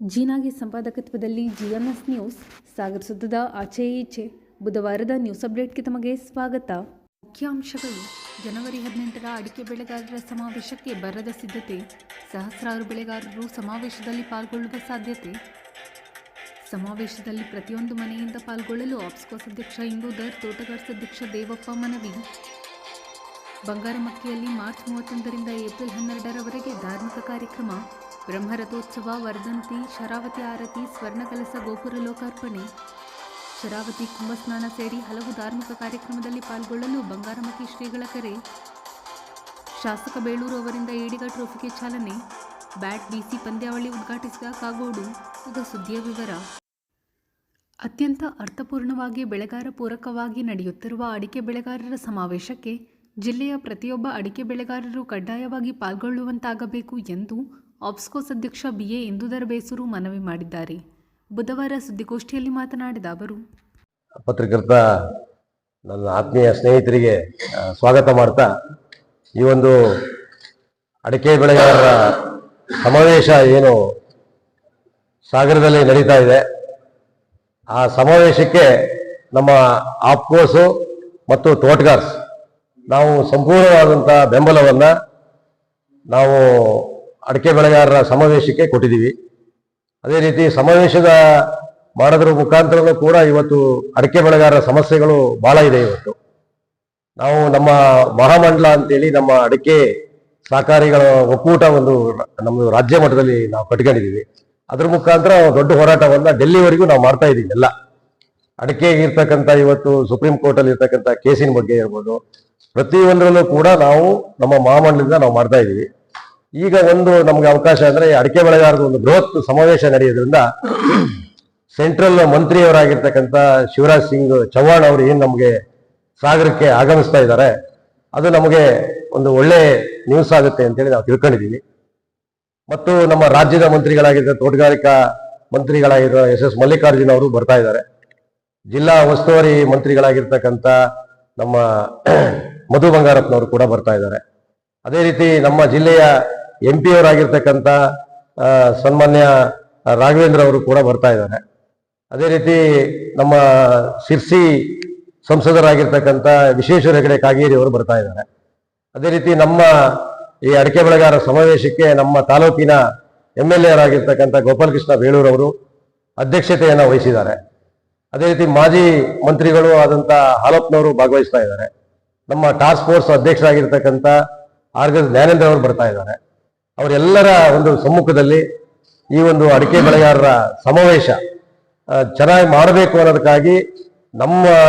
ಜೀನಾಗೆ ಸಂಪಾದಕತ್ವದಲ್ಲಿ GMS news Sagar ಸುದ್ದದ ಆಚೆ ಈಚೆ ಬುಧವಾರದ news ಅಪ್ಡೇಟ್ಗೆ ತಮಗೆ ಸ್ವಾಗತ. ಮುಖ್ಯಾಂಶಗಳು: ಜನವರಿ 18ರ ಅಡಿಕೆ ಬೆಳೆಗಾರರ ಸಮಾವೇಶಕ್ಕೆ ಬರದ ಸಿದ್ಧತೆ. ಸಹಸ್ರಾರು ಬೆಳೆಗಾರರು ಸಮಾವೇಶದಲ್ಲಿ ಪಾಲ್ಗೊಳ್ಳುವ ಸಾಧ್ಯತೆ. ಸಮಾವೇಶದಲ್ಲಿ ಪ್ರತಿಯೊಂದು ಮನೆಯಿಂದ ಪಾಲ್ಗೊಳ್ಳಲು ಆಪ್ಸ್ಕೋಸ್ ಅಧ್ಯಕ್ಷ ಇಂದೂಧರ್, ತೋಟಗಾರ್ಸ್ ಅಧ್ಯಕ್ಷ ದೇವಪ್ಪ ಮನವಿ. ಬಂಗಾರಮಕ್ಕಿಯಲ್ಲಿ ಮಾರ್ಚ್ 31ರಿಂದ ಏಪ್ರಿಲ್ 12ರವರೆಗೆ ಧಾರ್ಮಿಕ ಕಾರ್ಯಕ್ರಮ. ಬ್ರಹ್ಮರಥೋತ್ಸವ, ವರ್ಧಂತಿ, ಶರಾವತಿ ಆರತಿ, ಸ್ವರ್ಣಕಲಸ ಗೋಪುರ ಲೋಕಾರ್ಪಣೆ. ಶರಾವತಿ ಕುಂಭಸ್ನಾನ ಸೇರಿ ಹಲವು ಧಾರ್ಮಿಕ ಕಾರ್ಯಕ್ರಮದಲ್ಲಿ ಪಾಲ್ಗೊಳ್ಳಲು ಬಂಗಾರಮಕ್ಕಿ ಶ್ರೀಗಳ ಕರೆ. ಶಾಸಕ ಬೇಳೂರು ಅವರಿಂದ ಈಡಿಗ ಟ್ರೋಫಿಗೆ ಚಾಲನೆ. ಬ್ಯಾಟ್ BC ಪಂದ್ಯಾವಳಿ ಉದ್ಘಾಟಿಸಿದ ಕಾಗೋಡು. ಈಗ ಸುದ್ದಿಯ ವಿವರ. ಅತ್ಯಂತ ಅರ್ಥಪೂರ್ಣವಾಗಿ ಬೆಳೆಗಾರ ಪೂರಕವಾಗಿ ನಡೆಯುತ್ತಿರುವ ಅಡಿಕೆ ಬೆಳೆಗಾರರ ಸಮಾವೇಶಕ್ಕೆ ಜಿಲ್ಲೆಯ ಪ್ರತಿಯೊಬ್ಬ ಅಡಿಕೆ ಬೆಳೆಗಾರರು ಕಡ್ಡಾಯವಾಗಿ ಪಾಲ್ಗೊಳ್ಳುವಂತಾಗಬೇಕು ಎಂದು ಆಪ್ಸ್ಕೋಸ್ ಅಧ್ಯಕ್ಷ BA ಇಂದೂಧರ್ ಬೇಸೂರು ಮನವಿ ಮಾಡಿದ್ದಾರೆ. ಬುಧವಾರ ಸುದ್ದಿಗೋಷ್ಠಿಯಲ್ಲಿ ಮಾತನಾಡಿದ ಅವರು, ಪತ್ರಕರ್ತ ನನ್ನ ಆತ್ಮೀಯ ಸ್ನೇಹಿತರಿಗೆ ಸ್ವಾಗತ ಮಾಡ್ತಾ, ಈ ಒಂದು ಅಡಿಕೆ ಬೆಳೆಗಾರರ ಸಮಾವೇಶ ಏನು ಸಾಗರದಲ್ಲಿ ನಡೀತಾ ಇದೆ, ಆ ಸಮಾವೇಶಕ್ಕೆ ನಮ್ಮ ಆಪ್ಕೋಸು ಮತ್ತು ತೋಟಗಾರ್ಸ್ ನಾವು ಸಂಪೂರ್ಣವಾದಂಥ ಬೆಂಬಲವನ್ನು ನಾವು ಅಡಿಕೆ ಬೆಳೆಗಾರರ ಸಮಾವೇಶಕ್ಕೆ ಕೊಟ್ಟಿದ್ದೀವಿ. ಅದೇ ರೀತಿ ಸಮಾವೇಶದ ಮಾಡೋದ್ರ ಮುಖಾಂತರನೂ ಕೂಡ ಇವತ್ತು ಅಡಿಕೆ ಬೆಳೆಗಾರರ ಸಮಸ್ಯೆಗಳು ಭಾಳ ಇದೆ. ಇವತ್ತು ನಾವು ನಮ್ಮ ಮಹಾಮಂಡಲ ಅಂತೇಳಿ ನಮ್ಮ ಅಡಿಕೆ ಸಹಕಾರಿಗಳ ಒಕ್ಕೂಟ ಒಂದು ನಮ್ಮದು ರಾಜ್ಯ ಮಟ್ಟದಲ್ಲಿ ನಾವು ಕಟ್ಕೊಂಡಿದ್ದೀವಿ. ಅದ್ರ ಮುಖಾಂತರ ದೊಡ್ಡ ಹೋರಾಟವನ್ನು ಡೆಲ್ಲಿವರೆಗೂ ನಾವು ಮಾಡ್ತಾ ಇದ್ದೀವಿ. ಎಲ್ಲ ಅಡಿಕೆಗೆ ಇರ್ತಕ್ಕಂಥ ಇವತ್ತು ಸುಪ್ರೀಂ ಕೋರ್ಟಲ್ಲಿ ಇರ್ತಕ್ಕಂಥ ಕೇಸಿನ ಬಗ್ಗೆ ಇರ್ಬೋದು, ಪ್ರತಿಯೊಂದರಲ್ಲೂ ಕೂಡ ನಾವು ನಮ್ಮ ಮಹಾಮಂಡಲದಿಂದ ನಾವು ಮಾಡ್ತಾ ಇದ್ದೀವಿ. ಈಗ ಒಂದು ನಮ್ಗೆ ಅವಕಾಶ ಅಂದ್ರೆ ಅಡಿಕೆ ಬೆಳೆಗಾರರ ಒಂದು ಬೃಹತ್ ಸಮಾವೇಶ ನಡೆಯೋದ್ರಿಂದ ಸೆಂಟ್ರಲ್ ಮಂತ್ರಿಯವರಾಗಿರ್ತಕ್ಕಂಥ ಶಿವರಾಜ್ ಸಿಂಗ್ ಚೌಹಾಣ್ ಅವರು ಏನು ನಮಗೆ ಸಾಗರಕ್ಕೆ ಆಗಮಿಸ್ತಾ ಇದ್ದಾರೆ, ಅದು ನಮಗೆ ಒಂದು ಒಳ್ಳೆ ನ್ಯೂಸ್ ಆಗುತ್ತೆ ಅಂತೇಳಿ ನಾವು ತಿಳ್ಕೊಂಡಿದ್ದೀವಿ. ಮತ್ತು ನಮ್ಮ ರಾಜ್ಯದ ಮಂತ್ರಿಗಳಾಗಿದ್ದ ತೋಟಗಾರಿಕಾ ಮಂತ್ರಿಗಳಾಗಿರೋ SS ಮಲ್ಲಿಕಾರ್ಜುನ್ ಅವರು ಬರ್ತಾ ಇದ್ದಾರೆ. ಜಿಲ್ಲಾ ಉಸ್ತುವಾರಿ ಮಂತ್ರಿಗಳಾಗಿರ್ತಕ್ಕಂಥ ನಮ್ಮ ಮಧು ಬಂಗಾರಪ್ಪನವರು ಕೂಡ ಬರ್ತಾ ಇದ್ದಾರೆ. ಅದೇ ರೀತಿ ನಮ್ಮ ಜಿಲ್ಲೆಯ MP ಅವರಾಗಿರ್ತಕ್ಕಂಥ ಸನ್ಮಾನ್ಯ ರಾಘವೇಂದ್ರ ಅವರು ಕೂಡ ಬರ್ತಾ ಇದ್ದಾರೆ. ಅದೇ ರೀತಿ ನಮ್ಮ ಶಿರ್ಸಿ ಸಂಸದರಾಗಿರ್ತಕ್ಕಂಥ ವಿಶ್ವೇಶ್ವರ ಹೆಗಡೆ ಕಾಗೇರಿ ಅವರು ಬರ್ತಾ ಇದ್ದಾರೆ. ಅದೇ ರೀತಿ ನಮ್ಮ ಈ ಅಡಿಕೆ ಬೆಳೆಗಾರರ ಸಮಾವೇಶಕ್ಕೆ ನಮ್ಮ ತಾಲೂಕಿನ MLA ಅವರಾಗಿರ್ತಕ್ಕಂಥ ಗೋಪಾಲಕೃಷ್ಣ ಬೇಳೂರು ಅವರು ಅಧ್ಯಕ್ಷತೆಯನ್ನು ವಹಿಸಿದ್ದಾರೆ. ಅದೇ ರೀತಿ ಮಾಜಿ ಮಂತ್ರಿಗಳು ಆದಂಥ ಹಾಲಪ್ಪನವರು ಭಾಗವಹಿಸ್ತಾ ಇದ್ದಾರೆ. ನಮ್ಮ ಟಾಸ್ಕ್ ಫೋರ್ಸ್ ಅಧ್ಯಕ್ಷರಾಗಿರ್ತಕ್ಕಂಥ RG ಜ್ಞಾನೇಂದ್ರ ಅವರು ಬರ್ತಾ ಇದ್ದಾರೆ. ಅವರೆಲ್ಲರ ಒಂದು ಸಮ್ಮುಖದಲ್ಲಿ ಈ ಒಂದು ಅಡಿಕೆ ಬೆಳೆಗಾರರ ಸಮಾವೇಶ ಚೆನ್ನಾಗಿ ಮಾಡಬೇಕು ಅನ್ನೋದಕ್ಕಾಗಿ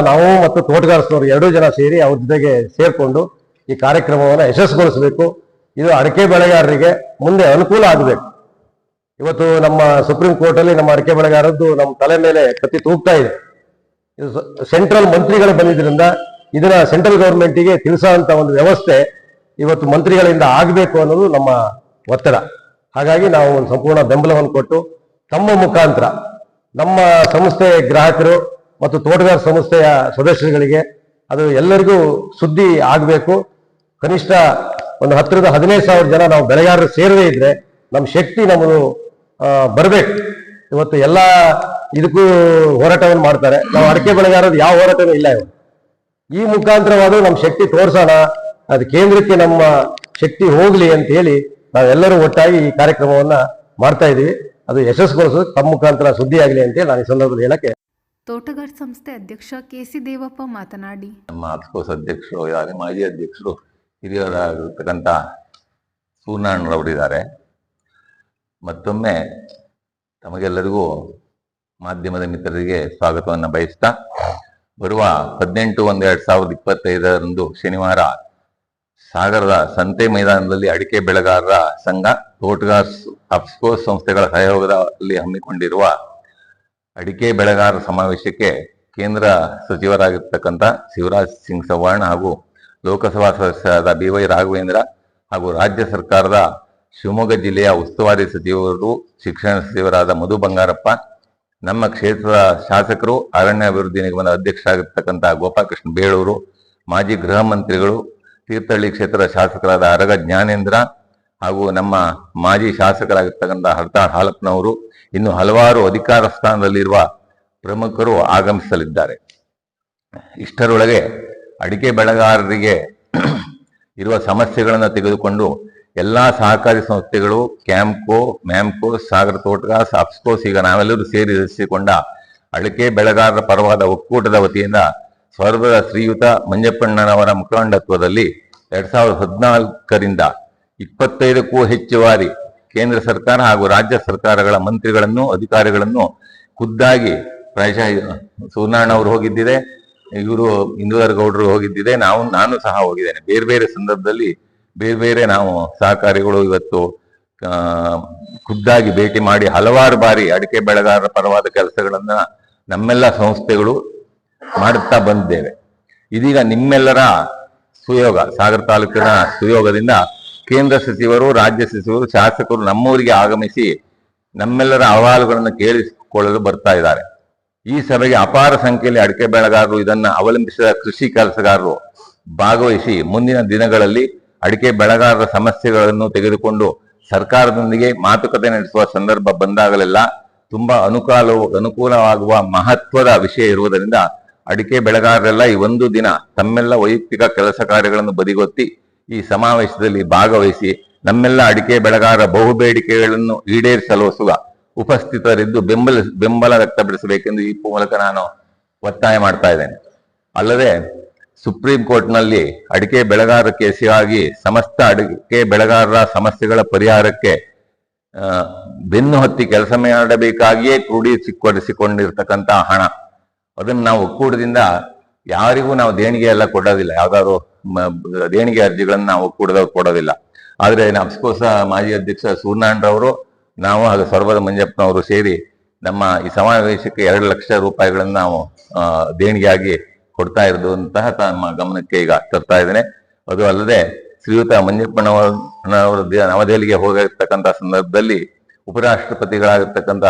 ನಾವು ಮತ್ತು ತೋಟಗಾರಸ್ನವರು 2 ಜನ ಸೇರಿ ಅವ್ರ ಜೊತೆಗೆ ಸೇರಿಕೊಂಡು ಈ ಕಾರ್ಯಕ್ರಮವನ್ನು ಯಶಸ್ವಿಗೊಳಿಸಬೇಕು. ಇದು ಅಡಿಕೆ ಬೆಳೆಗಾರರಿಗೆ ಮುಂದೆ ಅನುಕೂಲ ಆಗಬೇಕು. ಇವತ್ತು ನಮ್ಮ ಸುಪ್ರೀಂ ಕೋರ್ಟಲ್ಲಿ ನಮ್ಮ ಅಡಿಕೆ ಬೆಳೆಗಾರದ್ದು ನಮ್ಮ ತಲೆ ಮೇಲೆ ಕತ್ತಿ ತೂಗ್ತಾ ಇದೆ. ಇದು ಸೆಂಟ್ರಲ್ ಮಂತ್ರಿಗಳು ಬಂದಿದ್ದರಿಂದ ಇದನ್ನ ಸೆಂಟ್ರಲ್ ಗೌರ್ಮೆಂಟಿಗೆ ತಿಳಿಸುವಂತ ಒಂದು ವ್ಯವಸ್ಥೆ ಇವತ್ತು ಮಂತ್ರಿಗಳಿಂದ ಆಗಬೇಕು ಅನ್ನೋದು ನಮ್ಮ ಒತ್ತಡ. ಹಾಗಾಗಿ ನಾವು ಒಂದು ಸಂಪೂರ್ಣ ಬೆಂಬಲವನ್ನು ಕೊಟ್ಟು ತಮ್ಮ ಮುಖಾಂತರ ನಮ್ಮ ಸಂಸ್ಥೆ ಗ್ರಾಹಕರು ಮತ್ತು ತೋಟಗಾರ ಸಂಸ್ಥೆಯ ಸದಸ್ಯರುಗಳಿಗೆ ಅದು ಎಲ್ಲರಿಗೂ ಸುದ್ದಿ ಆಗಬೇಕು. ಕನಿಷ್ಠ ಒಂದು 10ರಿಂದ 15,000 ಜನ ನಾವು ಬೆಳೆಗಾರರು ಸೇರದೇ ಇದ್ರೆ ನಮ್ಮ ಶಕ್ತಿ ನಮ್ಮದು ಬರಬೇಕು. ಇವತ್ತು ಎಲ್ಲ ಇದಕ್ಕೂ ಹೋರಾಟವನ್ನು ಮಾಡ್ತಾರೆ, ನಾವು ಅಡಿಕೆ ಬೆಳೆಗಾರರು ಯಾವ ಹೋರಾಟನೂ ಇಲ್ಲ. ಈ ಮುಖಾಂತರವಾದರೂ ನಮ್ಮ ಶಕ್ತಿ ತೋರ್ಸೋಣ, ಅದು ಕೇಂದ್ರಕ್ಕೆ ನಮ್ಮ ಶಕ್ತಿ ಹೋಗ್ಲಿ ಅಂತ ಹೇಳಿ ನಾವೆಲ್ಲರೂ ಒಟ್ಟಾಗಿ ಈ ಕಾರ್ಯಕ್ರಮವನ್ನ ಮಾಡ್ತಾ ಇದೀವಿ. ಅದು ಯಶಸ್ವಿಗೊಳಿಸೋದು ತಮ್ಮ ಮುಖಾಂತರ ಸುದ್ದಿ ಆಗಲಿ ಅಂತೇಳಿ ನಾನು ಈ ಸಂದರ್ಭದಲ್ಲಿ ಹೇಳಕ್ಕೆ. ತೋಟಗಾರ ಸಂಸ್ಥೆ ಅಧ್ಯಕ್ಷ KC ದೇವಪ್ಪ ಮಾತನಾಡಿ, ನಮ್ಮ ಆಪ್ಕೋಸ್ ಅಧ್ಯಕ್ಷರು, ಮಾಜಿ ಅಧ್ಯಕ್ಷರು, ಹಿರಿಯರಾಗಿರ್ತಕ್ಕಂಥ ಸೂರ್ಯನಾರಾಯಣರವರಿದ್ದಾರೆ. ಮತ್ತೊಮ್ಮೆ ತಮಗೆಲ್ಲರಿಗೂ ಮಾಧ್ಯಮದ ಮಿತ್ರರಿಗೆ ಸ್ವಾಗತವನ್ನು ಬಯಸ್ತಾ, ಬರುವ 18/1/2025 ಶನಿವಾರ ಸಾಗರದ ಸಂತೆ ಮೈದಾನದಲ್ಲಿ ಅಡಿಕೆ ಬೆಳೆಗಾರರ ಸಂಘ, ತೋಟಗಾರ್ಸ್, ಆಪ್ಸ್ಕೋಸ್ ಸಂಸ್ಥೆಗಳ ಸಹಯೋಗದಲ್ಲಿ ಹಮ್ಮಿಕೊಂಡಿರುವ ಅಡಿಕೆ ಬೆಳೆಗಾರರ ಸಮಾವೇಶಕ್ಕೆ ಕೇಂದ್ರ ಸಚಿವರಾಗಿರ್ತಕ್ಕಂಥ ಶಿವರಾಜ್ ಸಿಂಗ್ ಚೌಹಾಣ್ ಹಾಗೂ ಲೋಕಸಭಾ ಸದಸ್ಯರಾದ BY ರಾಘವೇಂದ್ರ ಹಾಗೂ ರಾಜ್ಯ ಸರ್ಕಾರದ ಶಿವಮೊಗ್ಗ ಜಿಲ್ಲೆಯ ಉಸ್ತುವಾರಿ ಸಚಿವರು, ಶಿಕ್ಷಣ ಸಚಿವರಾದ ಮಧು ಬಂಗಾರಪ್ಪ, ನಮ್ಮ ಕ್ಷೇತ್ರದ ಶಾಸಕರು, ಅರಣ್ಯ ಅಭಿವೃದ್ಧಿ ನಿಗಮದ ಅಧ್ಯಕ್ಷರಾಗಿರ್ತಕ್ಕಂಥ ಗೋಪಾಲಕೃಷ್ಣ ಬೇಳೂರು ಮಾಜಿ ಗೃಹ ಮಂತ್ರಿಗಳು, ತೀರ್ಥಹಳ್ಳಿ ಕ್ಷೇತ್ರದ ಶಾಸಕರಾದ ಅರಗ ಜ್ಞಾನೇಂದ್ರ ಹಾಗೂ ನಮ್ಮ ಮಾಜಿ ಶಾಸಕರಾಗಿರ್ತಕ್ಕಂಥ ಹರ್ತಾಳ್ ಹಾಲಪ್ಪನವರು, ಇನ್ನು ಹಲವಾರು ಅಧಿಕಾರ ಸ್ಥಾನದಲ್ಲಿರುವ ಪ್ರಮುಖರು ಆಗಮಿಸಲಿದ್ದಾರೆ. ಇಷ್ಟರೊಳಗೆ ಅಡಿಕೆ ಬೆಳೆಗಾರರಿಗೆ ಇರುವ ಸಮಸ್ಯೆಗಳನ್ನು ತೆಗೆದುಕೊಂಡು ಎಲ್ಲಾ ಸಹಕಾರಿ ಸಂಸ್ಥೆಗಳು, ಕ್ಯಾಂಪ್ಕೋ, ಮ್ಯಾಮ್ಕೋ, ಸಾಗರ ತೋಟಗಾರ್ಸ್, ಅಫ್ಸ್ಕೋಸ್, ಈಗ ನಾವೆಲ್ಲರೂ ಸೇರಿಸಿಕೊಂಡ ಅಡಿಕೆ ಬೆಳೆಗಾರರ ಪರವಾದ ಒಕ್ಕೂಟದ ವತಿಯಿಂದ ಸ್ವರ್ಗದ ಶ್ರೀಯುತ ಮಂಜಪ್ಪಣ್ಣನವರ ಮುಖಂಡತ್ವದಲ್ಲಿ 2014ರಿಂದ 25ಕ್ಕೂ ಹೆಚ್ಚು ಬಾರಿ ಕೇಂದ್ರ ಸರ್ಕಾರ ಹಾಗೂ ರಾಜ್ಯ ಸರ್ಕಾರಗಳ ಮಂತ್ರಿಗಳನ್ನು, ಅಧಿಕಾರಿಗಳನ್ನು ಖುದ್ದಾಗಿ, ಪ್ರಾಯಶಃ ಸೂರ್ಯನಾರಾಯಣ ಅವರು ಹೋಗಿದ್ದಿದೆ, ಇವರು ಇಂದುಧರ್ ಗೌಡರು ಹೋಗಿದ್ದಿದೆ, ನಾನು ಸಹ ಹೋಗಿದ್ದೇನೆ. ಬೇರೆ ಬೇರೆ ಸಂದರ್ಭದಲ್ಲಿ ಬೇರೆ ಬೇರೆ ನಾವು ಸಹಕಾರಿಗಳು ಇವತ್ತು ಖುದ್ದಾಗಿ ಭೇಟಿ ಮಾಡಿ ಹಲವಾರು ಬಾರಿ ಅಡಿಕೆ ಬೆಳೆಗಾರರ ಪರವಾದ ಕೆಲಸಗಳನ್ನ ನಮ್ಮೆಲ್ಲ ಸಂಸ್ಥೆಗಳು ಮಾಡುತ್ತಾ ಬಂದಿದ್ದೇವೆ. ಇದೀಗ ನಿಮ್ಮೆಲ್ಲರ ಸುಯೋಗ, ಸಾಗರ ತಾಲೂಕಿನ ಸುಯೋಗದಿಂದ ಕೇಂದ್ರ ಸಚಿವರು, ರಾಜ್ಯ ಸಚಿವರು, ಶಾಸಕರು ನಮ್ಮೂರಿಗೆ ಆಗಮಿಸಿ ನಮ್ಮೆಲ್ಲರ ಅಹವಾಲುಗಳನ್ನು ಕೇಳಿಸಿಕೊಳ್ಳಲು ಬರ್ತಾ ಇದ್ದಾರೆ. ಈ ಸಭೆಗೆ ಅಪಾರ ಸಂಖ್ಯೆಯಲ್ಲಿ ಅಡಿಕೆ ಬೆಳೆಗಾರರು, ಇದನ್ನ ಅವಲಂಬಿಸಿದ ಕೃಷಿ ಕೆಲಸಗಾರರು ಭಾಗವಹಿಸಿ ಮುಂದಿನ ದಿನಗಳಲ್ಲಿ ಅಡಿಕೆ ಬೆಳೆಗಾರರ ಸಮಸ್ಯೆಗಳನ್ನು ತೆಗೆದುಕೊಂಡು ಸರ್ಕಾರದೊಂದಿಗೆ ಮಾತುಕತೆ ನಡೆಸುವ ಸಂದರ್ಭ ಬಂದಾಗಲೆಲ್ಲ ತುಂಬಾ ಅನುಕೂಲವಾಗುವ ಮಹತ್ವದ ವಿಷಯ ಇರುವುದರಿಂದ ಅಡಿಕೆ ಬೆಳೆಗಾರರೆಲ್ಲ ಈ ಒಂದು ದಿನ ತಮ್ಮೆಲ್ಲ ವೈಯಕ್ತಿಕ ಕೆಲಸ ಕಾರ್ಯಗಳನ್ನು ಬದಿಗೊತ್ತಿ ಈ ಸಮಾವೇಶದಲ್ಲಿ ಭಾಗವಹಿಸಿ ನಮ್ಮೆಲ್ಲ ಅಡಿಕೆ ಬೆಳೆಗಾರರ ಬಹುಬೇಡಿಕೆಗಳನ್ನು ಈಡೇರಿಸಲು ಉಪಸ್ಥಿತರಿದ್ದು ಬೆಂಬಲ ವ್ಯಕ್ತಪಡಿಸಬೇಕೆಂದು ಈ ಮೂಲಕ ನಾನು ಒತ್ತಾಯ ಮಾಡ್ತಾ ಇದ್ದೇನೆ. ಅಲ್ಲದೆ ಸುಪ್ರೀಂ ಕೋರ್ಟ್ನಲ್ಲಿ ಅಡಿಕೆ ಬೆಳೆಗಾರರ ಕೇಸಿಗಾಗಿ ಸಮಸ್ತ ಅಡಿಕೆ ಬೆಳೆಗಾರರ ಸಮಸ್ಯೆಗಳ ಪರಿಹಾರಕ್ಕೆ ಬೆನ್ನು ಹತ್ತಿ ಕೆಲಸ ಮಾಡಬೇಕಾಗಿಯೇ ಕ್ರೋಢೀಕರಿಸಿಕೊಂಡಿರ್ತಕ್ಕಂಥ ಹಣ, ಅದನ್ನು ನಾವು ಒಕ್ಕೂಟದಿಂದ ಯಾರಿಗೂ ನಾವು ದೇಣಿಗೆ ಎಲ್ಲ ಕೊಡೋದಿಲ್ಲ, ಯಾವ್ದಾದ್ರು ದೇಣಿಗೆ ಅರ್ಜಿಗಳನ್ನು ನಾವು ಒಕ್ಕೂಟದವ್ರು ಕೊಡೋದಿಲ್ಲ. ಆದ್ರೆ ಅಫ್ಸ್ಕೋಸ್ ಮಾಜಿ ಅಧ್ಯಕ್ಷ ಸೂರ್ಯನಾರಾಯಣರವರು, ನಾವು ಹಾಗೂ ಸ್ವರ್ಗದ ಮಂಜಪ್ಪನವರು ಸೇರಿ ನಮ್ಮ ಈ ಸಮಾವೇಶಕ್ಕೆ 2 ಲಕ್ಷ ರೂಪಾಯಿಗಳನ್ನು ನಾವು ದೇಣಿಗೆಯಾಗಿ ಕೊಡ್ತಾ ಇರೋದಂತಹ ತಮ್ಮ ಗಮನಕ್ಕೆ ಈಗ ತರ್ತಾ ಇದ್ದೇನೆ. ಅದು ಅಲ್ಲದೆ ಶ್ರೀಯುತ ಮಂಜಪ್ಪನವರು ನವದೆಹಲಿಗೆ ಹೋಗಿರ್ತಕ್ಕಂಥ ಸಂದರ್ಭದಲ್ಲಿ ಉಪರಾಷ್ಟ್ರಪತಿಗಳಾಗಿರ್ತಕ್ಕಂಥ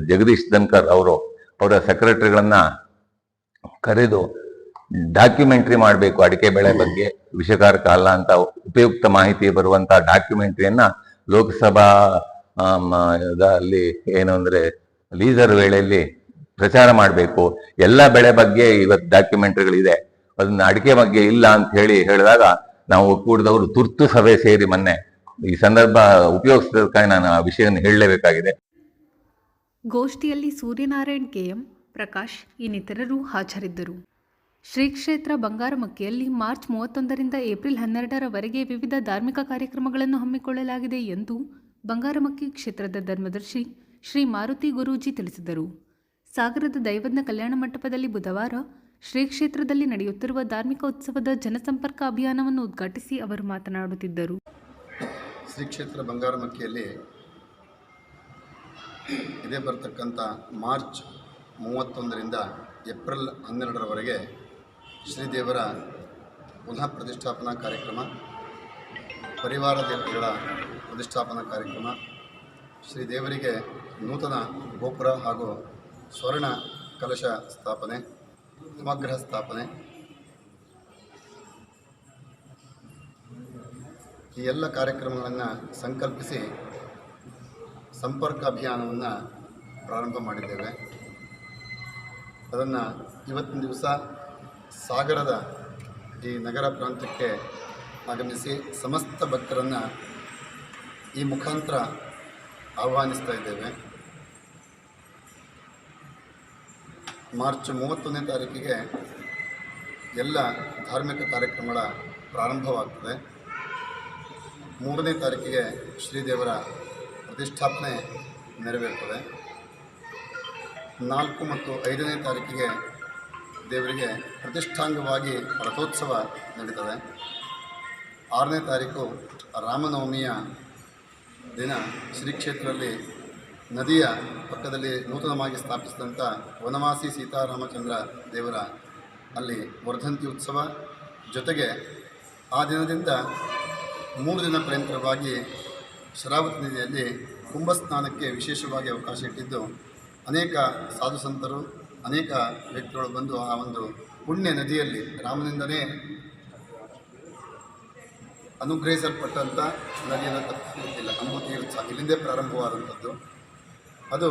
ಜಗದೀಶ್ ಧನ್ಕರ್ ಅವರ ಸೆಕ್ರೆಟರಿಗಳನ್ನ ಕರೆದು ಡಾಕ್ಯುಮೆಂಟ್ರಿ ಮಾಡಬೇಕು, ಅಡಿಕೆ ಬೆಳೆ ಬಗ್ಗೆ ವಿಷಕಾರಕ ಅಲ್ಲ ಅಂತ ಉಪಯುಕ್ತ ಮಾಹಿತಿ ಬರುವಂತಹ ಡಾಕ್ಯುಮೆಂಟ್ರಿಯನ್ನ ಲೋಕಸಭಾ ಅಲ್ಲಿ ಏನು ಅಂದ್ರೆ ಲೀಸರ್ ವೇಳೆಯಲ್ಲಿ ಪ್ರಚಾರ ಮಾಡಬೇಕು. ಎಲ್ಲ ಬೆಳೆ ಬಗ್ಗೆ ಇವತ್ತು ಡಾಕ್ಯುಮೆಂಟ್ರಿಗಳಿದೆ, ಅದನ್ನ ಅಡಿಕೆ ಬಗ್ಗೆ ಇಲ್ಲ ಅಂತ ಹೇಳಿದಾಗ ನಾವು ಒಕ್ಕೂಟದವರು ತುರ್ತು ಸಭೆ ಸೇರಿ ಮೊನ್ನೆ ಈ ಸಂದರ್ಭ ಉಪಯೋಗಿಸಿದಕ್ಕಾಗಿ ನಾನು ಆ ವಿಷಯವನ್ನು ಹೇಳಲೇಬೇಕಾಗಿದೆ. ಗೋಷ್ಠಿಯಲ್ಲಿ ಸೂರ್ಯನಾರಾಯಣ್ ಕೆಎಂ, ಪ್ರಕಾಶ್ ಇನ್ನಿತರರು ಹಾಜರಿದ್ದರು. ಶ್ರೀ ಕ್ಷೇತ್ರ ಬಂಗಾರಮಕ್ಕಿಯಲ್ಲಿ ಮಾರ್ಚ್ 31ರಿಂದ ಏಪ್ರಿಲ್ 12ರವರೆಗೆ ವಿವಿಧ ಧಾರ್ಮಿಕ ಕಾರ್ಯಕ್ರಮಗಳನ್ನು ಹಮ್ಮಿಕೊಳ್ಳಲಾಗಿದೆ ಎಂದು ಬಂಗಾರಮಕ್ಕಿ ಕ್ಷೇತ್ರದ ಧರ್ಮದರ್ಶಿ ಶ್ರೀ ಮಾರುತಿ ಗುರೂಜಿ ತಿಳಿಸಿದರು. ಸಾಗರದ ದೈವಜ್ಞ ಕಲ್ಯಾಣ ಮಂಟಪದಲ್ಲಿ ಬುಧವಾರ ಶ್ರೀ ಕ್ಷೇತ್ರದಲ್ಲಿ ನಡೆಯುತ್ತಿರುವ ಧಾರ್ಮಿಕ ಉತ್ಸವದ ಜನಸಂಪರ್ಕ ಅಭಿಯಾನವನ್ನು ಉದ್ಘಾಟಿಸಿ ಅವರು ಮಾತನಾಡುತ್ತಿದ್ದರು. ಶ್ರೀ ಕ್ಷೇತ್ರ ಬಂಗಾರಮಕ್ಕಿಯಲ್ಲಿ ಇದೇ ಬರತಕ್ಕಂಥ ಮಾರ್ಚ್ 31ರಿಂದ ಏಪ್ರಿಲ್ 12ರವರೆಗೆ ಶ್ರೀದೇವರ ಪುನಃ ಪ್ರತಿಷ್ಠಾಪನಾ ಕಾರ್ಯಕ್ರಮ, ಪರಿವಾರ ದೇವತೆಗಳ ಪ್ರತಿಷ್ಠಾಪನಾ ಕಾರ್ಯಕ್ರಮ, ಶ್ರೀದೇವರಿಗೆ ನೂತನ ಗೋಪುರ ಹಾಗೂ ಸ್ವರ್ಣ ಕಲಶ ಸ್ಥಾಪನೆ, ಸಮಗ್ರ ಸ್ಥಾಪನೆ, ಈ ಎಲ್ಲ ಕಾರ್ಯಕ್ರಮಗಳನ್ನು ಸಂಕಲ್ಪಿಸಿ ಸಂಪರ್ಕ ಅಭಿಯಾನವನ್ನು ಪ್ರಾರಂಭ ಮಾಡಿದ್ದೇವೆ. ಅದನ್ನು ಇವತ್ತಿನ ದಿವಸ ಸಾಗರದ ಈ ನಗರ ಪ್ರಾಂತ್ಯಕ್ಕೆ ಆಗಮಿಸಿ ಸಮಸ್ತ ಭಕ್ತರನ್ನು ಈ ಮುಖಾಂತರ ಆಹ್ವಾನಿಸ್ತಾ ಇದ್ದೇವೆ. ಮಾರ್ಚ್ 31ನೇ ತಾರೀಕಿಗೆ ಎಲ್ಲ ಧಾರ್ಮಿಕ ಕಾರ್ಯಕ್ರಮಗಳ ಪ್ರಾರಂಭವಾಗ್ತದೆ. 3ನೇ ತಾರೀಕಿಗೆ ಶ್ರೀದೇವರ ಪ್ರತಿಷ್ಠಾಪನೆ ನೆರವೇರ್ತದೆ. 4 ಮತ್ತು 5ನೇ ತಾರೀಕಿಗೆ ದೇವರಿಗೆ ಪ್ರತಿಷ್ಠಾಂಗವಾಗಿ ರಥೋತ್ಸವ ನಡೀತದೆ. 6ನೇ ತಾರೀಕು ರಾಮನವಮಿಯ ದಿನ ಶ್ರೀ ಕ್ಷೇತ್ರದಲ್ಲಿ ನದಿಯ ಪಕ್ಕದಲ್ಲಿ ನೂತನವಾಗಿ ಸ್ಥಾಪಿಸಿದಂಥ ವನವಾಸಿ ಸೀತಾರಾಮಚಂದ್ರ ದೇವರ ಅಲ್ಲಿ ವರ್ಧಂತಿ ಉತ್ಸವ, ಜೊತೆಗೆ ಆ ದಿನದಿಂದ 3 ದಿನ ಪರ್ಯಂತರವಾಗಿ ಶರಾವತಿ ನದಿಯಲ್ಲಿ ಕುಂಭಸ್ನಾನಕ್ಕೆ ವಿಶೇಷವಾಗಿ ಅವಕಾಶ ಇಟ್ಟಿದ್ದು, ಅನೇಕ ಸಾಧು ಸಂತರು, ಅನೇಕ ವ್ಯಕ್ತಿಗಳು ಬಂದು ಆ ಒಂದು ಪುಣ್ಯ ನದಿಯಲ್ಲಿ ರಾಮನಿಂದನೇ ಅನುಗ್ರಹಿಸಲ್ಪಟ್ಟಂಥ ನದಿಯನ್ನು ತಪ್ಪಿಸಲಿಕ್ಕಿಲ್ಲ. ಅಂಬುತೀರ್ಥ ಇಲ್ಲಿಂದೇ ಪ್ರಾರಂಭವಾದಂಥದ್ದು. ಅದು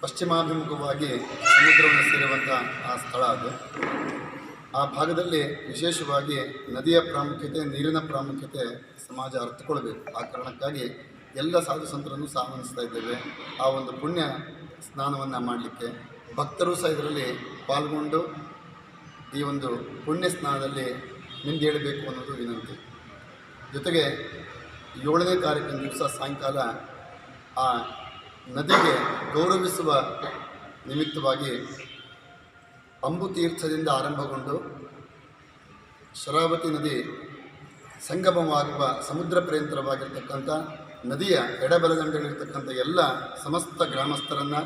ಪಶ್ಚಿಮಾಭಿಮುಖವಾಗಿ ಸಮುದ್ರವನ್ನು ಸೇರುವಂಥ ಆ ಸ್ಥಳ ಅದು. ಆ ಭಾಗದಲ್ಲಿ ವಿಶೇಷವಾಗಿ ನದಿಯ ಪ್ರಾಮುಖ್ಯತೆ, ನೀರಿನ ಪ್ರಾಮುಖ್ಯತೆ ಸಮಾಜ ಅರ್ಥಕೊಳ್ಬೇಕು. ಆ ಕಾರಣಕ್ಕಾಗಿ ಎಲ್ಲ ಸಾಧು ಸಂತರನ್ನು ಆಹ್ವಾನಿಸ್ತಾ ಇದ್ದೇವೆ ಆ ಒಂದು ಪುಣ್ಯ ಸ್ನಾನವನ್ನು ಮಾಡಲಿಕ್ಕೆ. ಭಕ್ತರು ಸಹ ಇದರಲ್ಲಿ ಪಾಲ್ಗೊಂಡು ಈ ಒಂದು ಪುಣ್ಯ ಸ್ನಾನದಲ್ಲಿ ಮಿಂದೇಳಬೇಕು ಅನ್ನೋದು ವಿನಂತಿ. ಜೊತೆಗೆ 7ನೇ ತಾರೀಕಿನ ದಿವಸ ಸಾಯಂಕಾಲ ಆ ನದಿಗೆ ಗೌರವಿಸುವ ನಿಮಿತ್ತವಾಗಿ ಅಂಬುತೀರ್ಥದಿಂದ ಆರಂಭಗೊಂಡು ಶರಾವತಿ ನದಿ ಸಂಗಮವಾಗುವ ಸಮುದ್ರ ಪರ್ಯಂತರವಾಗಿರ್ತಕ್ಕಂಥ ನದಿಯ ಎಡಬಲದಂಡೆಗಳಿರ್ತಕ್ಕಂಥ ಎಲ್ಲ ಸಮಸ್ತ ಗ್ರಾಮಸ್ಥರನ್ನು,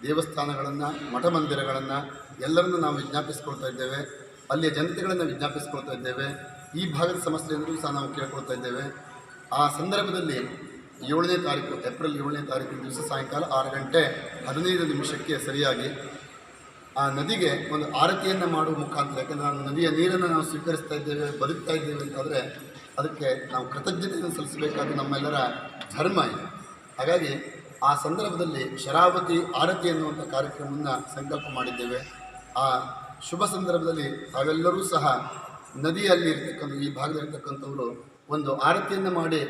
ದೇವಸ್ಥಾನಗಳನ್ನು, ಮಠ ಮಂದಿರಗಳನ್ನು ಎಲ್ಲರನ್ನು ನಾವು ವಿಜ್ಞಾಪಿಸ್ಕೊಳ್ತಾ ಇದ್ದೇವೆ. ಅಲ್ಲಿಯ ಜನತೆಗಳನ್ನು ವಿಜ್ಞಾಪಿಸ್ಕೊಳ್ತಾ ಇದ್ದೇವೆ. ಈ ಭಾಗದ ಸಮಸ್ಯೆಯನ್ನು ಸಹ ನಾವು ಕೇಳ್ಕೊಳ್ತಾ ಇದ್ದೇವೆ. ಆ ಸಂದರ್ಭದಲ್ಲಿ 7ನೇ ತಾರೀಕು, ಏಪ್ರಿಲ್ 7ನೇ ತಾರೀಕಿನ ದಿವಸ ಸಾಯಂಕಾಲ 6:15 ಸರಿಯಾಗಿ ಆ ನದಿಗೆ ಒಂದು ಆರತಿಯನ್ನು ಮಾಡುವ ಮುಖಾಂತರ, ಯಾಕೆಂದರೆ ನಾವು ನದಿಯ ನೀರನ್ನು ನಾವು ಸ್ವೀಕರಿಸ್ತಾ ಇದ್ದೇವೆ, ಬದುಕ್ತಾ ಇದ್ದೇವೆ ಅಂತಾದರೆ ಅದಕ್ಕೆ ನಾವು ಕೃತಜ್ಞತೆಯನ್ನು ಸಲ್ಲಿಸಬೇಕಾದ ನಮ್ಮೆಲ್ಲರ ಧರ್ಮ ಇದೆ. ಹಾಗಾಗಿ ಆ ಸಂದರ್ಭದಲ್ಲಿ ಶರಾವತಿ ಆರತಿ ಎನ್ನುವಂಥ ಕಾರ್ಯಕ್ರಮವನ್ನು ಸಂಕಲ್ಪ ಮಾಡಿದ್ದೇವೆ. ಆ ಶುಭ ಸಂದರ್ಭದಲ್ಲಿ ತಾವೆಲ್ಲರೂ ಸಹ ನದಿಯಲ್ಲಿ ಇರ್ತಕ್ಕಂಥ ಈ ಭಾಗದಲ್ಲಿರ್ತಕ್ಕಂಥವರು ಒಂದು ಆರತಿಯನ್ನು ಮಾಡಿ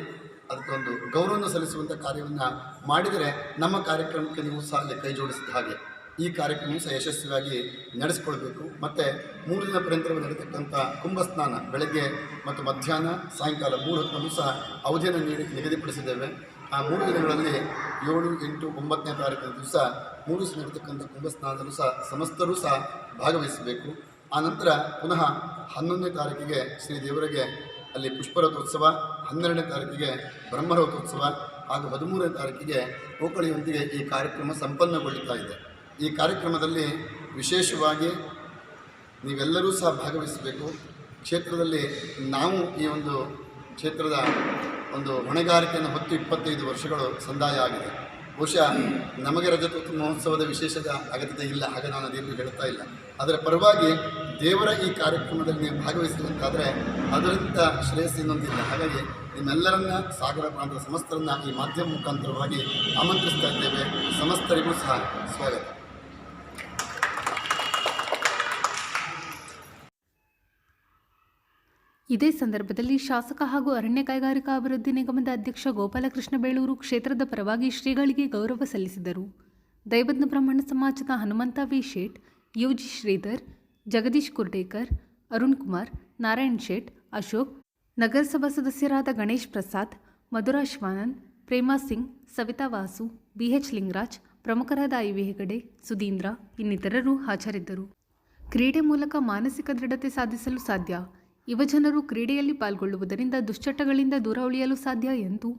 ಅದಕ್ಕೊಂದು ಗೌರವವನ್ನು ಸಲ್ಲಿಸುವಂಥ ಕಾರ್ಯವನ್ನು ಮಾಡಿದರೆ ನಮ್ಮ ಕಾರ್ಯಕ್ರಮಕ್ಕೆ ನೀವು ಸಹ ಅಲ್ಲಿ ಕೈ ಜೋಡಿಸಿದ ಹಾಗೆ ಈ ಕಾರ್ಯಕ್ರಮವು ಸಹ ಯಶಸ್ವಿಯಾಗಿ ನಡೆಸಿಕೊಳ್ಬೇಕು. ಮತ್ತು 3 ದಿನ ಪರ್ಯಂತರ ನಡೆಯತಕ್ಕಂಥ ಕುಂಭಸ್ನಾನ ಬೆಳಗ್ಗೆ ಮತ್ತು ಮಧ್ಯಾಹ್ನ ಸಾಯಂಕಾಲ 3 ಹೊತ್ತಲ್ಲೂ ಸಹ ಅವಧಿಯನ್ನು ನಿಗದಿಪಡಿಸಿದ್ದೇವೆ. ಆ 3 ದಿನಗಳಲ್ಲಿ 7, 8, 9ನೇ ತಾರೀಕಿನ ದಿವಸ 3 ದಿವಸ ನಡೆಯತಕ್ಕಂಥ ಕುಂಭಸ್ನಾನದಲ್ಲೂ ಸಹ ಸಮಸ್ತರೂ ಸಹ ಭಾಗವಹಿಸಬೇಕು. ಆನಂತರ ಪುನಃ 11ನೇ ತಾರೀಕಿಗೆ ಶ್ರೀದೇವರಿಗೆ ಅಲ್ಲಿ ಪುಷ್ಪರಥೋತ್ಸವ, 12ನೇ ತಾರೀಕಿಗೆ ಬ್ರಹ್ಮರಥೋತ್ಸವ ಹಾಗೂ 13ನೇ ತಾರೀಕಿಗೆ ಕೋಕಳಿಯೊಂದಿಗೆ ಈ ಕಾರ್ಯಕ್ರಮ ಸಂಪನ್ನಗೊಳ್ಳುತ್ತಾ ಇದೆ. ಈ ಕಾರ್ಯಕ್ರಮದಲ್ಲಿ ವಿಶೇಷವಾಗಿ ನೀವೆಲ್ಲರೂ ಸಹ ಭಾಗವಹಿಸಬೇಕು. ಕ್ಷೇತ್ರದಲ್ಲಿ ನಾವು ಈ ಒಂದು ಕ್ಷೇತ್ರದ ಒಂದು ಹೊಣೆಗಾರಿಕೆಯನ್ನು ಹೊತ್ತು 25 ವರ್ಷಗಳು ಸಂದಾಯ ಆಗಿದೆ. ಬಹುಶಃ ನಮಗೆ ರಜತೋತ್ಸವ ಮಹೋತ್ಸವದ ವಿಶೇಷದ ಅಗತ್ಯತೆ ಇಲ್ಲ, ಹಾಗೆ ನಾನು ಅದೇನು ಹೇಳ್ತಾ ಇಲ್ಲ. ಅದರ ಪರವಾಗಿ ದೇವರ ಈ ಕಾರ್ಯಕ್ರಮದಲ್ಲಿ ನೀವು ಭಾಗವಹಿಸಿದಂತಾದರೆ ಅದರಿಂದ ಶ್ರೇಯಸ್ಸು ಇನ್ನೊಂದಿಲ್ಲ. ಹಾಗಾಗಿ ನಿಮ್ಮೆಲ್ಲರನ್ನ ಸಾಗರ ಪ್ರಾಂತದ ಸಮಸ್ತರನ್ನು ಈ ಮಾಧ್ಯಮ ಮುಖಾಂತರವಾಗಿ ಆಮಂತ್ರಿಸ್ತಾ ಇದ್ದೇವೆ. ಸಮಸ್ತರಿಗೂ ಸಹ ಸ್ವಾಗತ. ಇದೇ ಸಂದರ್ಭದಲ್ಲಿ ಶಾಸಕ ಹಾಗೂ ಅರಣ್ಯ ಕೈಗಾರಿಕಾ ಅಭಿವೃದ್ಧಿ ನಿಗಮದ ಅಧ್ಯಕ್ಷ ಗೋಪಾಲಕೃಷ್ಣ ಬೇಳೂರು ಕ್ಷೇತ್ರದ ಪರವಾಗಿ ಶ್ರೀಗಳಿಗೆ ಗೌರವ ಸಲ್ಲಿಸಿದರು. ದೈವಜ್ಞ ಬ್ರಾಹ್ಮಣ ಸಮಾಜದ ಹನುಮಂತ ವಿ ಶೇಟ್, ಯುಜಿ ಶ್ರೀಧರ್, ಜಗದೀಶ್ ಕುರ್ಡೇಕರ್, ಅರುಣ್ ಕುಮಾರ್, ನಾರಾಯಣ್ ಶೇಟ್, ಅಶೋಕ್, ನಗರಸಭಾ ಸದಸ್ಯರಾದ ಗಣೇಶ್ ಪ್ರಸಾದ್, ಮಧುರಾ ಶಿವಾನಂದ್, ಪ್ರೇಮಾ ಸಿಂಗ್, ಸವಿತಾ ವಾಸು, ಬಿಎಚ್ ಲಿಂಗರಾಜ್, ಪ್ರಮುಖರಾದ ಐವಿ ಹೆಗಡೆ, ಸುಧೀಂದ್ರ ಇನ್ನಿತರರು ಹಾಜರಿದ್ದರು. ಕ್ರೀಡೆ ಮೂಲಕ ಮಾನಸಿಕ ದೃಢತೆ ಸಾಧಿಸಲು ಸಾಧ್ಯ. ಯುವಜನರು ಕ್ರೀಡೆಯಲ್ಲಿ ಪಾಲ್ಗೊಳ್ಳುವುದರಿಂದ ದುಶ್ಚಟಗಳಿಂದ ದೂರ ಉಳಿಯಲು ಸಾಧ್ಯ ಎಂದು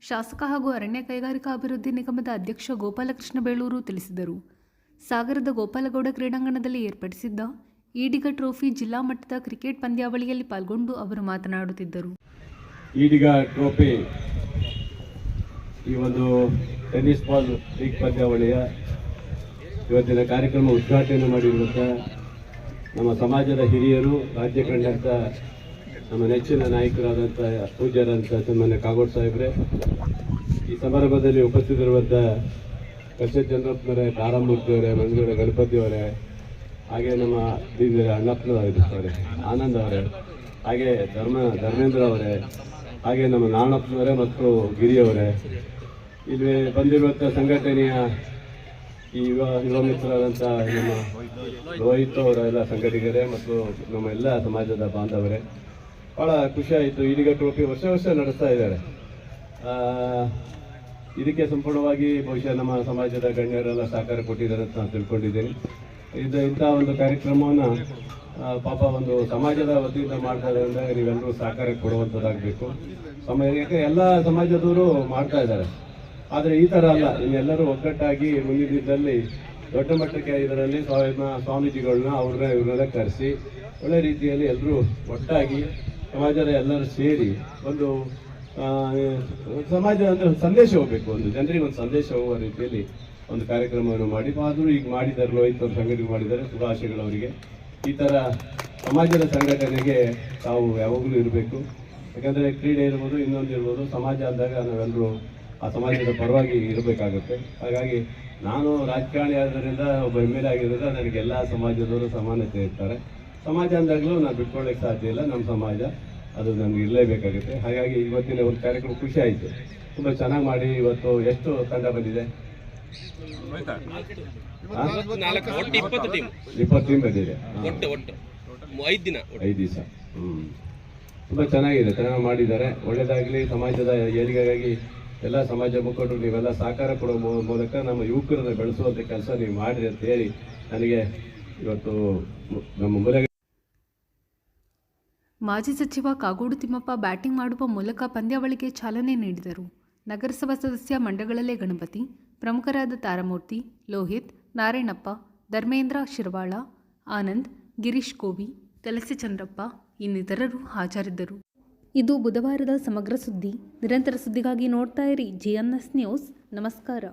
ಶಾಸಕ ಹಾಗೂ ಅರಣ್ಯ ಕೈಗಾರಿಕಾ ಅಭಿವೃದ್ಧಿ ನಿಗಮದ ಅಧ್ಯಕ್ಷ ಗೋಪಾಲಕೃಷ್ಣ ಬೇಳೂರು ತಿಳಿಸಿದರು. ಸಾಗರದ ಗೋಪಾಲಗೌಡ ಕ್ರೀಡಾಂಗಣದಲ್ಲಿ ಏರ್ಪಡಿಸಿದ್ದ ಈಡಿಗ ಟ್ರೋಫಿ ಜಿಲ್ಲಾ ಮಟ್ಟದ ಕ್ರಿಕೆಟ್ ಪಂದ್ಯಾವಳಿಯಲ್ಲಿ ಪಾಲ್ಗೊಂಡು ಅವರು ಮಾತನಾಡುತ್ತಿದ್ದರು. ಈಡಿಗ ಟ್ರೋಫಿ ಈ ಒಂದು ಟೆನ್ನಿಸ್ ಬಾಲ್ ಲೀಗ್ ಪಂದ್ಯಾವಳಿಯ ಇವತ್ತಿನ ಕಾರ್ಯಕ್ರಮ ಉದ್ಘಾಟನೆ ಮಾಡಿರುವಂಥ ನಮ್ಮ ಸಮಾಜದ ಹಿರಿಯರು, ರಾಜ್ಯ ಕಂಡಂಥ ನಮ್ಮ ನೆಚ್ಚಿನ ನಾಯಕರಾದಂಥ ಪೂಜ್ಯರಂಥ ಸನ್ಮಾನ್ಯ ಕಾಗೋಡು ಸಾಹೇಬ್ರೆ, ಈ ಸಮಾರಂಭದಲ್ಲಿ ಉಪಸ್ಥಿತರಿರುವಂಥ ಕಶ್ಯಪ್ ಚಂದ್ರಪ್ಪನವರೇ, ತಾರಾಮೂರ್ತಿಯವರೇ, ಮಂಜುಳ ಗಣಪತಿಯವರೇ, ಹಾಗೆ ನಮ್ಮ ಅಣ್ಣಪ್ಪನವರೇ, ಆನಂದ್ ಅವರೇ, ಹಾಗೆ ಧರ್ಮೇಂದ್ರ ಅವರೇ, ಹಾಗೆ ನಮ್ಮ ನಾರಾಯಣಪ್ಪನವರೇ ಮತ್ತು ಗಿರಿಯವರೇ, ಇಲ್ಲಿ ಬಂದಿರುವಂಥ ಸಂಘಟನೆಯ ಈ ಯುವ ಮಿತ್ರರಾದಂಥ ನಮ್ಮ ರೋಹಿತ್ ಅವರ ಎಲ್ಲ ಸಂಘಟಕರೇ ಮತ್ತು ನಮ್ಮ ಎಲ್ಲ ಸಮಾಜದ ಬಾಂಧವರೇ, ಭಾಳ ಖುಷಿಯಾಯಿತು. ಈಡಿಗ ಟ್ರೋಫಿ ವರ್ಷ ನಡೆಸ್ತಾ ಇದ್ದಾರೆ. ಇದಕ್ಕೆ ಸಂಪೂರ್ಣವಾಗಿ ಬಹುಶಃ ನಮ್ಮ ಸಮಾಜದ ಗಣ್ಯರೆಲ್ಲ ಸಹಕಾರ ಕೊಟ್ಟಿದ್ದಾರೆ ಅಂತ ನಾನು ತಿಳ್ಕೊಂಡಿದ್ದೀನಿ. ಇಂಥ ಒಂದು ಕಾರ್ಯಕ್ರಮವನ್ನು ಪಾಪ ಒಂದು ಸಮಾಜದ ವತಿಯಿಂದ ಮಾಡ್ತಾ ಇದ್ದಾರೆ. ನೀವೆಲ್ಲರೂ ಸಹಕಾರ ಕೊಡುವಂಥದ್ದಾಗಬೇಕು. ಯಾಕೆ ಎಲ್ಲ ಸಮಾಜದವರು ಮಾಡ್ತಾ ಇದ್ದಾರೆ, ಆದರೆ ಈ ಥರ ಅಲ್ಲ. ಇನ್ನೆಲ್ಲರೂ ಒಗ್ಗಟ್ಟಾಗಿ ಮುಂದಿನ ದಿನದಲ್ಲಿ ದೊಡ್ಡ ಮಟ್ಟಕ್ಕೆ ಇದರಲ್ಲಿ ಸ್ವಾಮೀಜಿಗಳನ್ನ ಇವ್ರನ್ನೆಲ್ಲ ಕರೆಸಿ ಒಳ್ಳೆ ರೀತಿಯಲ್ಲಿ ಎಲ್ಲರೂ ಒಟ್ಟಾಗಿ ಸಮಾಜದ ಎಲ್ಲರೂ ಸೇರಿ ಒಂದು ಸಮಾಜ ಅಂದರೆ ಸಂದೇಶ ಹೋಗಬೇಕು, ಒಂದು ಜನರಿಗೆ ಒಂದು ಸಂದೇಶ ಹೋಗುವ ರೀತಿಯಲ್ಲಿ ಒಂದು ಕಾರ್ಯಕ್ರಮವನ್ನು ಮಾಡಿ ಆದರೂ ಈಗ ಮಾಡಿದ್ದಾರೆ. ರೋಹಿತ್ ಅವರು ಸಂಘಟನೆ ಮಾಡಿದ್ದಾರೆ. ಶುಭಾಶಯಗಳು ಅವರಿಗೆ. ಈ ಥರ ಸಮಾಜದ ಸಂಘಟನೆಗೆ ತಾವು ಯಾವಾಗಲೂ ಇರಬೇಕು. ಯಾಕಂದರೆ ಕ್ರೀಡೆ ಇರ್ಬೋದು, ಇನ್ನೊಂದು ಇರ್ಬೋದು, ಸಮಾಜ ಅಂದಾಗ ನಾವೆಲ್ಲರೂ ಆ ಸಮಾಜದ ಪರವಾಗಿ ಇರಬೇಕಾಗುತ್ತೆ. ಹಾಗಾಗಿ ನಾನು ರಾಜಕಾರಣಿ ಆದ್ದರಿಂದ ಒಬ್ಬ MLA ಆಗಿರೋದ್ರಿಂದ ನನಗೆಲ್ಲ ಸಮಾಜದವರು ಸಮಾನತೆ ಇರ್ತಾರೆ. ಸಮಾಜ ಅಂದಾಗಲೂ ನಾನು ಬಿಟ್ಕೊಳ್ಳೋಕ್ಕೆ ಸಾಧ್ಯ ಇಲ್ಲ. ನಮ್ಮ ಸಮಾಜ ಅದು ನನಗೆ ಇರಲೇಬೇಕಾಗುತ್ತೆ. ಹಾಗಾಗಿ ಇವತ್ತಿನ ಒಂದು ಕಾರ್ಯಕ್ರಮ ಖುಷಿ ಆಯಿತು. ತುಂಬ ಚೆನ್ನಾಗಿ ಮಾಡಿ. ಇವತ್ತು ಎಷ್ಟು ತಂಡ ಬಂದಿದೆ? 20 ಟೀಮ್ ಬಂದಿದೆ. 5 ದಿವಸ. ತುಂಬ ಚೆನ್ನಾಗಿದೆ, ಚೆನ್ನಾಗಿ ಮಾಡಿದ್ದಾರೆ. ಒಳ್ಳೆಯದಾಗಲಿ. ಸಮಾಜದ ಏಳಿಗೆಗಾಗಿ ಎಲ್ಲ ಸಮಾಜ ಮುಖಂಡರು ನೀವೆಲ್ಲ ಸಹಕಾರ ಕೊಡೋ ಮೂಲಕ ನಮ್ಮ ಯುವಕರನ್ನು ಬೆಳೆಸುವಂಥ ಕೆಲಸ ನೀವು ಮಾಡಿರಿ ಅಂತ ಹೇಳಿ ನನಗೆ ಇವತ್ತು ನಮ್ಮ ಮೂಲ. ಮಾಜಿ ಸಚಿವ ಕಾಗೋಡು ತಿಮ್ಮಪ್ಪ ಬ್ಯಾಟಿಂಗ್ ಮಾಡುವ ಮೂಲಕ ಪಂದ್ಯಾವಳಿಗೆ ಚಾಲನೆ ನೀಡಿದರು. ನಗರಸಭಾ ಸದಸ್ಯ ಮಂಡಗಳಲೆ ಗಣಪತಿ, ಪ್ರಮುಖರಾದ ತಾರಮೂರ್ತಿ, ಲೋಹಿತ್, ನಾರಾಯಣಪ್ಪ, ಧರ್ಮೇಂದ್ರ ಶಿರವಾಳ, ಆನಂದ್, ಗಿರೀಶ್ ಕೋವಿ, ಕಲಸೆ ಚಂದ್ರಪ್ಪ ಇನ್ನಿತರರು ಹಾಜರಿದ್ದರು. ಇದು ಬುಧವಾರದ ಸಮಗ್ರ ಸುದ್ದಿ. ನಿರಂತರ ಸುದ್ದಿಗಾಗಿ ನೋಡ್ತಾ ಇರಿ GNS ನ್ಯೂಸ್. ನಮಸ್ಕಾರ.